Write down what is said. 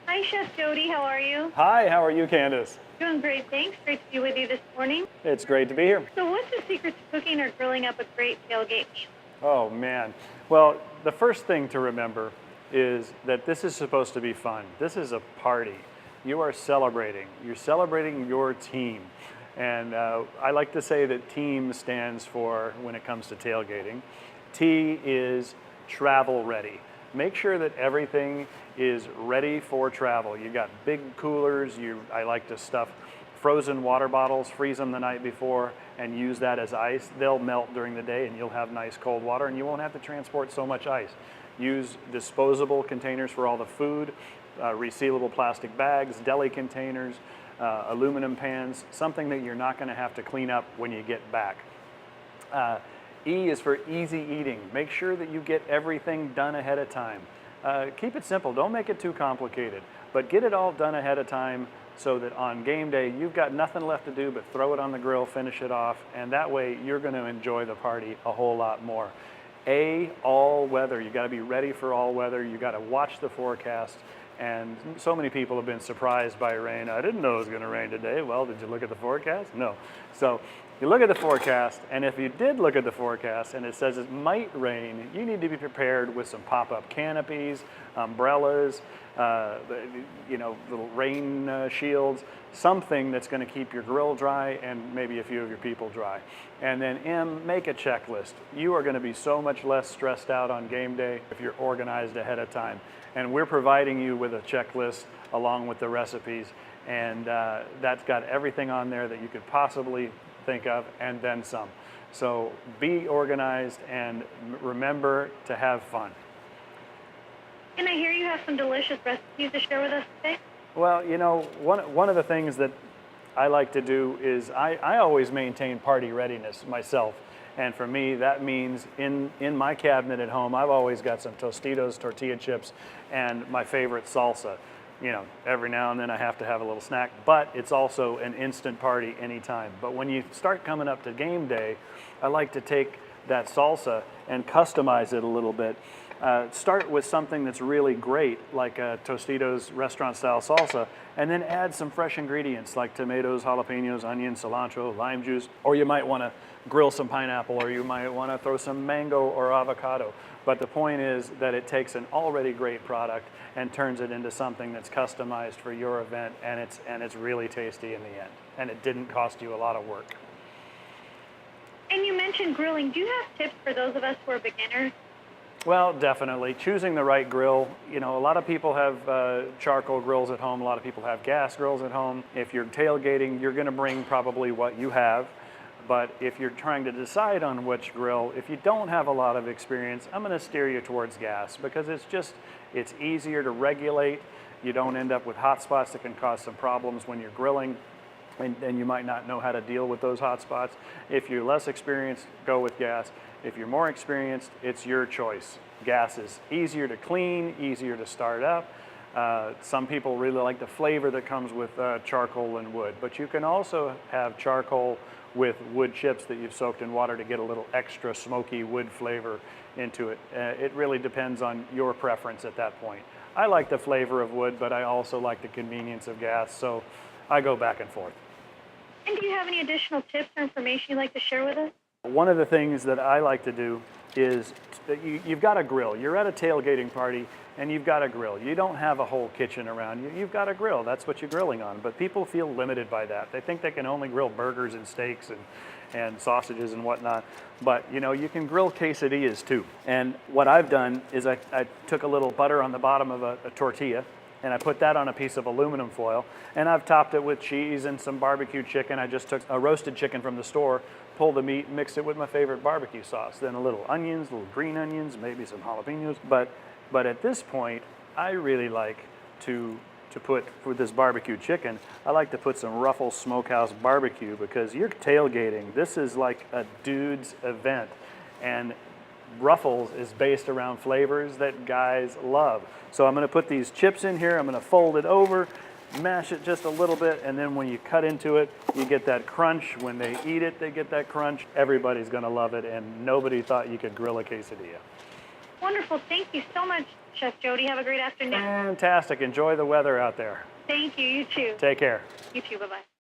Hi, Chef Jody. How are you? Hi, how are you, Candace? Doing great, thanks. Great to be with you this morning. It's great to be here. So, what's the secret to cooking or grilling up a great tailgate meal? Oh, man. Well, the first thing to remember is that this is supposed to be fun. This is a party. You are celebrating. You're celebrating your team. And I like to say that team stands for, when it comes to tailgating, T is travel ready. Make sure that everything is ready for travel. You got big coolers. I like to stuff frozen water bottles, freeze them the night before, and use that as ice. They'll melt during the day, and you'll have nice cold water, and you won't have to transport so much ice. Use disposable containers for all the food, resealable plastic bags, deli containers, aluminum pans, something that you're not going to have to clean up when you get back. E is for easy eating. Make sure that you get everything done ahead of time. Keep it simple. Don't make it too complicated, but get it all done ahead of time so that on game day, you've got nothing left to do but throw it on the grill, finish it off, and that way you're going to enjoy the party a whole lot more. A, all weather. You got to be ready for all weather. You got to watch the forecast. And so many people have been surprised by rain. I didn't know it was going to rain today. Well, did you look at the forecast? No. So you look at the forecast, and if you did look at the forecast and it says it might rain, you need to be prepared with some pop-up canopies, umbrellas, little rain shields, something that's going to keep your grill dry and maybe a few of your people dry. And then M, make a checklist. You are going to be so much less stressed out on game day if you're organized ahead of time. And we're providing you with a checklist along with the recipes, and that's got everything on there that you could possibly think of and then some. So be organized and remember to have fun. And I hear you have some delicious recipes to share with us today. Well, one of the things that I like to do is I always maintain party readiness myself. And for me, that means in my cabinet at home, I've always got some Tostitos tortilla chips and my favorite salsa. Every now and then I have to have a little snack, but it's also an instant party anytime. But when you start coming up to game day, I like to take that salsa and customize it a little bit. Start with something that's really great, like a Tostitos restaurant-style salsa, and then add some fresh ingredients like tomatoes, jalapenos, onions, cilantro, lime juice, or you might want to grill some pineapple, or you might want to throw some mango or avocado. But the point is that it takes an already great product and turns it into something that's customized for your event, and it's really tasty in the end, and it didn't cost you a lot of work. And you mentioned grilling. Do you have tips for those of us who are beginners? Well, definitely. Choosing the right grill. A lot of people have charcoal grills at home. A lot of people have gas grills at home. If you're tailgating, you're going to bring probably what you have. But if you're trying to decide on which grill, if you don't have a lot of experience, I'm going to steer you towards gas because it's easier to regulate. You don't end up with hot spots that can cause some problems when you're grilling. And you might not know how to deal with those hot spots. If you're less experienced, go with gas. If you're more experienced, it's your choice. Gas is easier to clean, easier to start up. Some people really like the flavor that comes with charcoal and wood, but you can also have charcoal with wood chips that you've soaked in water to get a little extra smoky wood flavor into it. It really depends on your preference at that point. I like the flavor of wood, but I also like the convenience of gas, so I go back and forth. And do you have any additional tips or information you'd like to share with us? One of the things that I like to do is that you've got a grill. You're at a tailgating party and you've got a grill. You don't have a whole kitchen around you. You've got a grill. That's what you're grilling on. But people feel limited by that. They think they can only grill burgers and steaks and sausages and whatnot. But you can grill quesadillas too. And what I've done is I took a little butter on the bottom of a tortilla, and I put that on a piece of aluminum foil, and I've topped it with cheese and some barbecue chicken. I just took a roasted chicken from the store, pulled the meat, mixed it with my favorite barbecue sauce, then a little onions, little green onions, maybe some jalapenos. But at this point, I really like to put, for this barbecue chicken, I like to put some Ruffles Smokehouse barbecue because you're tailgating. This is like a dude's event, and Ruffles is based around flavors that guys love. So I'm going to put these chips in here. I'm going to fold it over, mash it just a little bit, and then when you cut into it, you get that crunch. When they eat it, they get that crunch. Everybody's going to love it, and nobody thought you could grill a quesadilla. Wonderful. Thank you so much, Chef Jody. Have a great afternoon. Fantastic. Enjoy the weather out there. Thank you. You too. Take care. You too. Bye-bye.